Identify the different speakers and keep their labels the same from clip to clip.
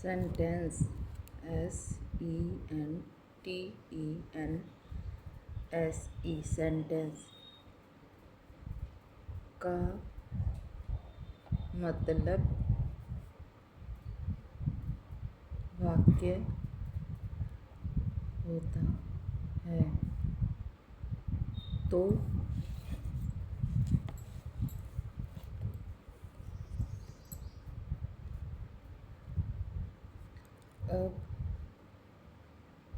Speaker 1: Sentence SENTENSE sentence का मतलब वाक्य होता है। तो अब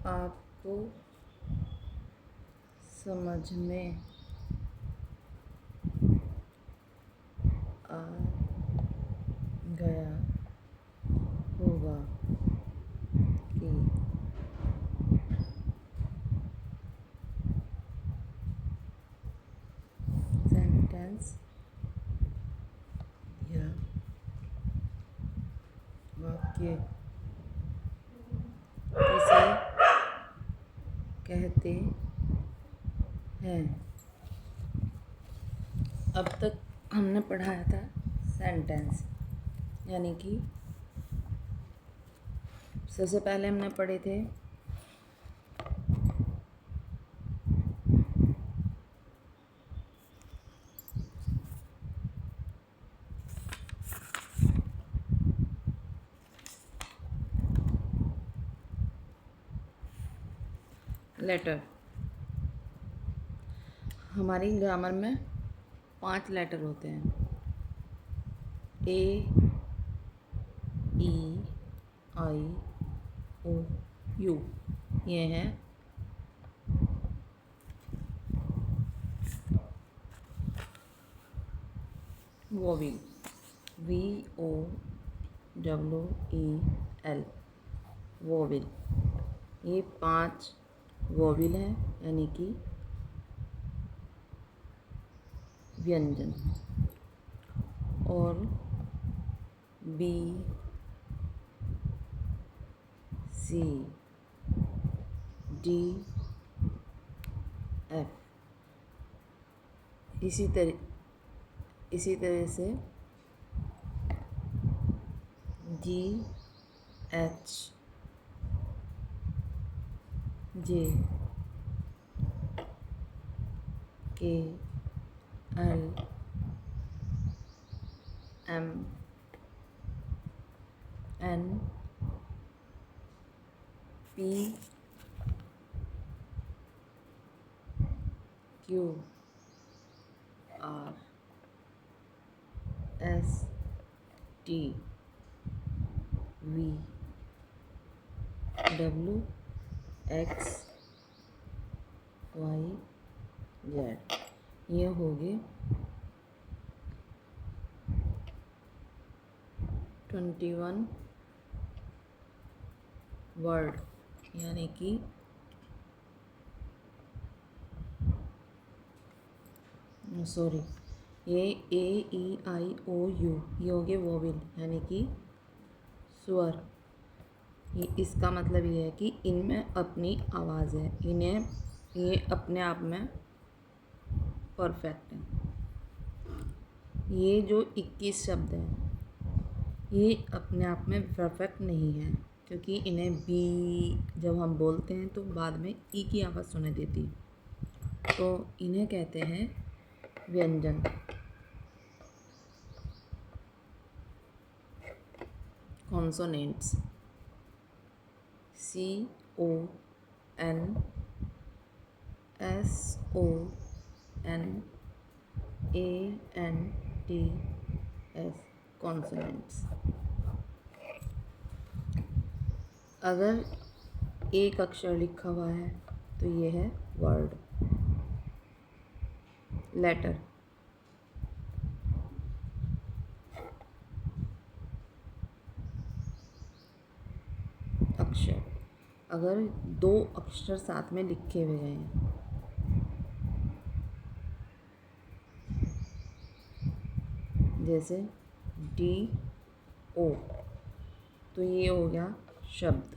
Speaker 1: आपको समझ में आ गया होगा कि सेंटेंस या वाक्य किसे कहते हैं। अब तक हमने पढ़ाया था सेंटेंस, यानी कि सबसे पहले हमने पढ़े थे लेटर। हमारी ग्रामर में 5 लेटर होते हैं। A E I O U, ये हैं वोवेल। VOWEL vowel. ये 5 वोवेल हैं, यानी कि व्यंजन। और B C D F इसी तरह से G H J K L M N P Q R S T V W X Y Z, ये हो गए 21 वर्ड, यानी कि ये AEIOU ये हो गए वोवेल, यानी कि स्वर। इसका मतलब ये है कि इनमें अपनी आवाज़ है, ये अपने आप में परफेक्ट है। ये जो 21 शब्द हैं, ये अपने आप में परफेक्ट नहीं है, क्योंकि इन्हें बी जब हम बोलते हैं तो बाद में ई की आवाज़ सुनाई देती है, तो इन्हें कहते हैं व्यंजन। Consonants CONSONANTS consonants. अगर एक अक्षर लिखा हुआ है तो ये है वर्ड। लेटर, अक्षर। अगर 2 अक्षर साथ में लिखे हुए हैं, जैसे DO, तो ये हो गया शब्द,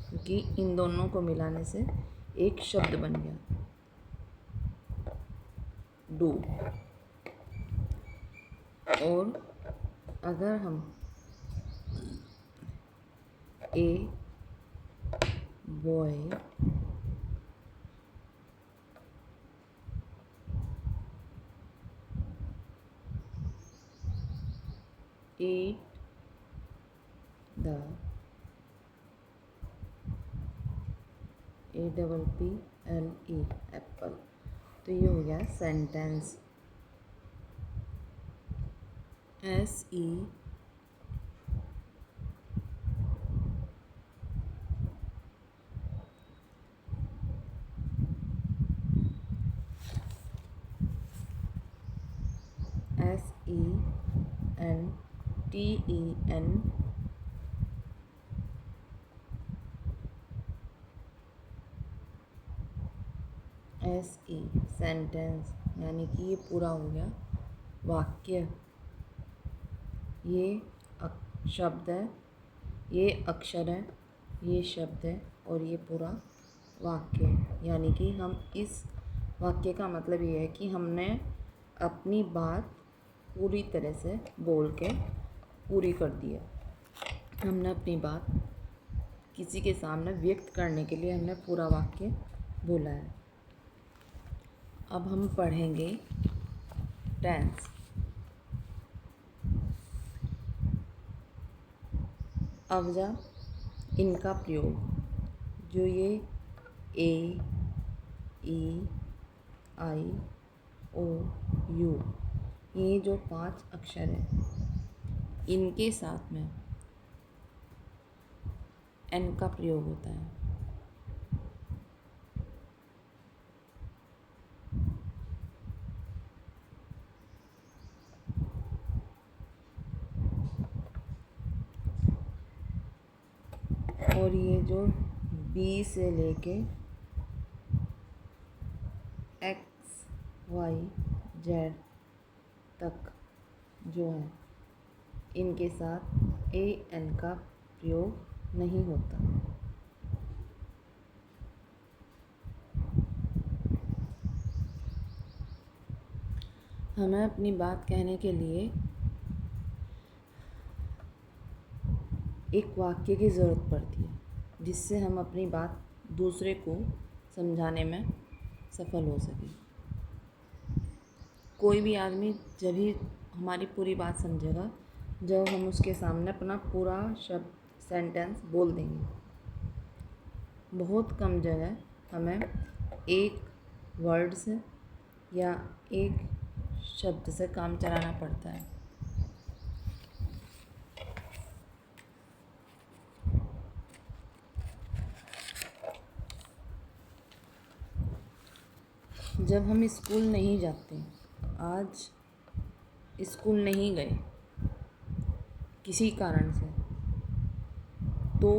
Speaker 1: क्योंकि इन दोनों को मिलाने से एक शब्द बन गया, डू। और अगर हम a boy ate the APPLE Apple, तो ये हो गया sentence. SE SENTEN SE sentence, यानी कि ये पूरा हो गया वाक्य। ये शब्द है, ये अक्षर है, ये शब्द है और ये पूरा वाक्य है। यानी कि हम इस वाक्य का मतलब ये है कि हमने अपनी बात पूरी तरह से बोल के पूरी कर दी है। हमने अपनी बात किसी के सामने व्यक्त करने के लिए हमने पूरा वाक्य बोला है। अब हम पढ़ेंगे टेंस। अवजा इनका प्रयोग, जो ये ए ई आई ओ यू, ये जो 5 अक्षर हैं, इनके साथ में एन का प्रयोग होता है। और ये जो बी से लेके एक्स वाई जेड तक जो है, इनके साथ ए एन का प्रयोग नहीं होता। हमें अपनी बात कहने के लिए एक वाक्य की ज़रूरत पड़ती है, जिससे हम अपनी बात दूसरे को समझाने में सफल हो सके। कोई भी आदमी जब ही हमारी पूरी बात समझेगा जब हम उसके सामने अपना पूरा शब्द सेंटेंस बोल देंगे। बहुत कम जगह हमें एक वर्ड से या एक शब्द से काम चलाना पड़ता है। जब हम स्कूल नहीं जाते, आज स्कूल नहीं गए किसी कारण से, तो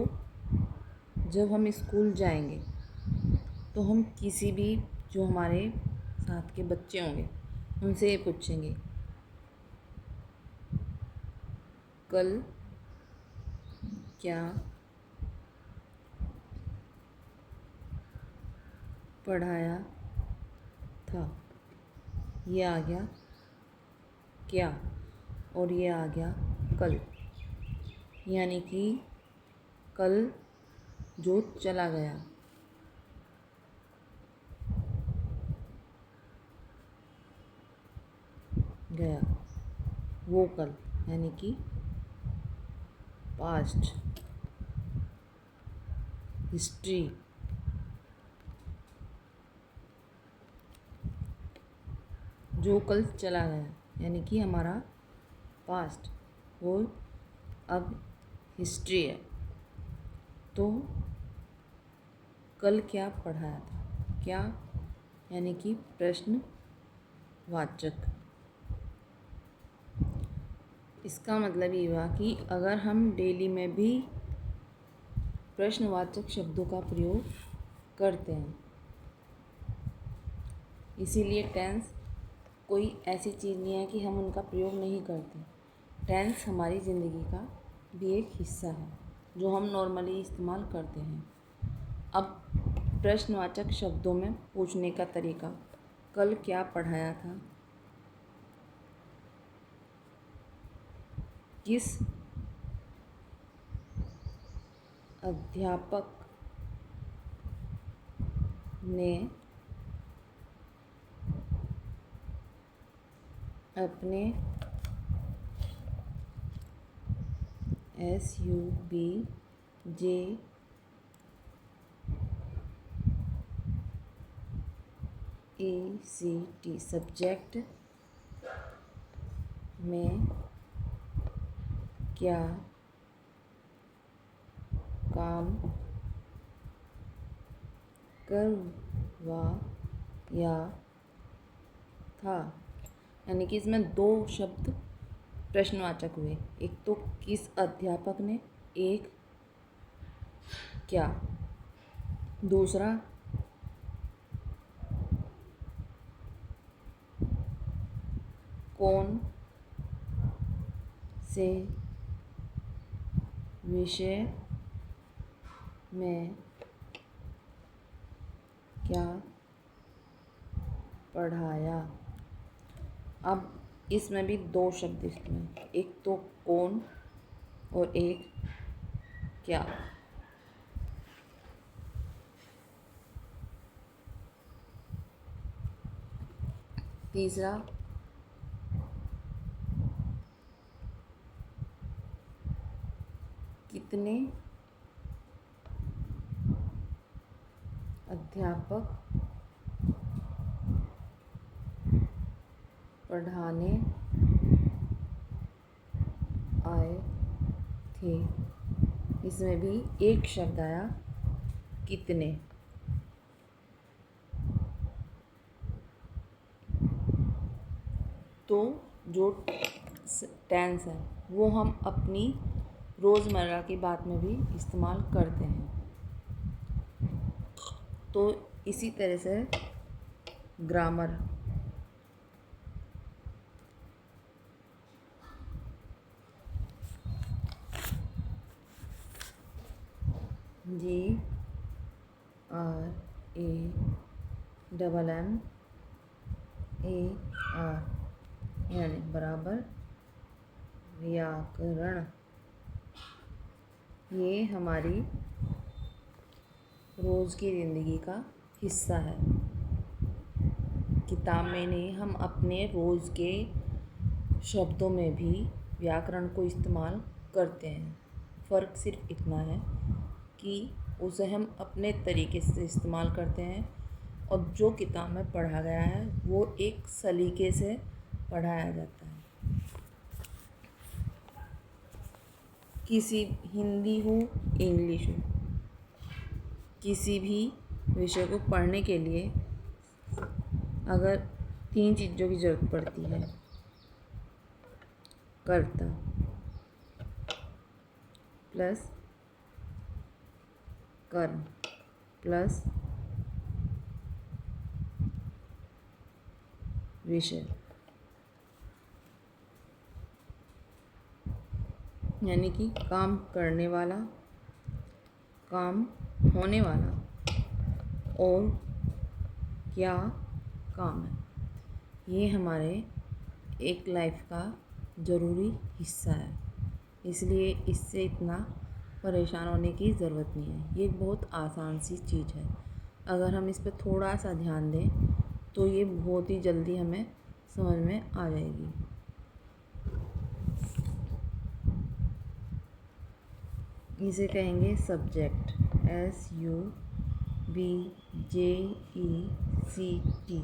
Speaker 1: जब हम स्कूल जाएंगे तो हम किसी भी जो हमारे साथ के बच्चे होंगे उनसे ये पूछेंगे, कल क्या पढ़ाया था। ये आ गया क्या और ये आ गया कल, यानी कि कल जो चला गया। गया वो कल, यानी कि पास्ट। हिस्ट्री, जो कल चला गया, यानी कि हमारा पास्ट, वो अब हिस्ट्री है। तो कल क्या पढ़ाया था, क्या यानी कि प्रश्नवाचक। इसका मतलब ये हुआ कि अगर हम डेली में भी प्रश्नवाचक शब्दों का प्रयोग करते हैं, इसीलिए टेंस कोई ऐसी चीज़ नहीं है कि हम उनका प्रयोग नहीं करते। टेंस हमारी ज़िंदगी का भी एक हिस्सा है जो हम नॉर्मली इस्तेमाल करते हैं। अब प्रश्नवाचक शब्दों में पूछने का तरीका, कल क्या पढ़ाया था, किस अध्यापक ने अपने SUBJECT सब्जेक्ट में क्या काम करवाया था। यानी कि इसमें दो शब्द प्रश्नवाचक हुए, एक तो किस अध्यापक ने, एक क्या, दूसरा कौन से विषय में क्या पढ़ाया। अब इसमें भी दो शब्द इसमें, एक तो कौन और एक क्या। तीसरा कितने अध्यापक पढ़ाने आए थे। इसमें भी एक शब्द आया कितने। तो जो टेंस है वो हम अपनी रोज़मर्रा की बात में भी इस्तेमाल करते हैं। तो इसी तरह से ग्रामर, GRAMMAR यानी बराबर व्याकरण, ये हमारी रोज़ की ज़िंदगी का हिस्सा है। किताब में नहीं, हम अपने रोज़ के शब्दों में भी व्याकरण को इस्तेमाल करते हैं। फ़र्क सिर्फ इतना है कि उसे हम अपने तरीके से इस्तेमाल करते हैं और जो किताब में पढ़ा गया है वो एक सलीके से पढ़ाया जाता है। किसी हिंदी हो, इंग्लिश हो, किसी भी विषय को पढ़ने के लिए अगर तीन चीज़ों की ज़रूरत पड़ती है, कर्ता प्लस कर्म प्लस विषय, यानी कि काम करने वाला, काम होने वाला और क्या काम है। ये हमारे एक लाइफ का ज़रूरी हिस्सा है, इसलिए इससे इतना परेशान होने की ज़रूरत नहीं है। ये बहुत आसान सी चीज़ है, अगर हम इस पर थोड़ा सा ध्यान दें तो ये बहुत ही जल्दी हमें समझ में आ जाएगी। इसे कहेंगे सब्जेक्ट, SUBJECT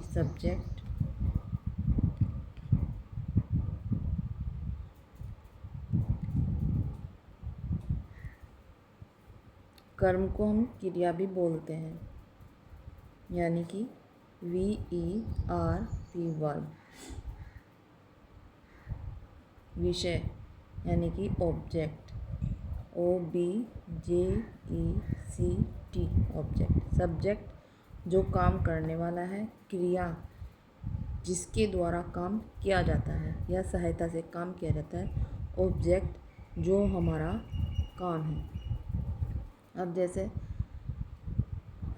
Speaker 1: सब्जेक्ट। कर्म को हम क्रिया भी बोलते हैं, यानी कि VERB वर्ब। विषय यानी कि ऑब्जेक्ट, OBJECT ऑब्जेक्ट। सब्जेक्ट जो काम करने वाला है, क्रिया जिसके द्वारा काम किया जाता है या सहायता से काम किया जाता है, ऑब्जेक्ट जो हमारा काम है। अब जैसे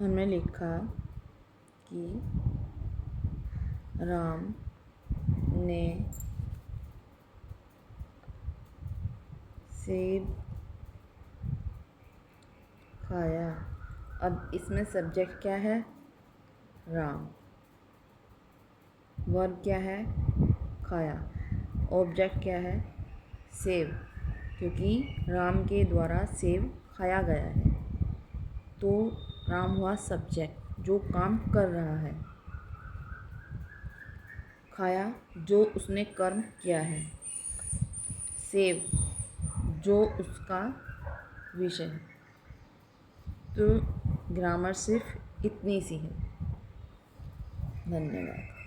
Speaker 1: हमने लिखा कि राम ने सेब खाया। अब इसमें सब्जेक्ट क्या है? राम। वर्ब क्या है? खाया। ऑब्जेक्ट क्या है? सेब, क्योंकि राम के द्वारा सेब खाया गया है, तो राम हुआ सब्जेक्ट जो काम कर रहा है। खाया जो उसने कर्म किया है। सेब जो उसका विषय है। तो ग्रामर सिर्फ इतनी सी है। धन्यवाद।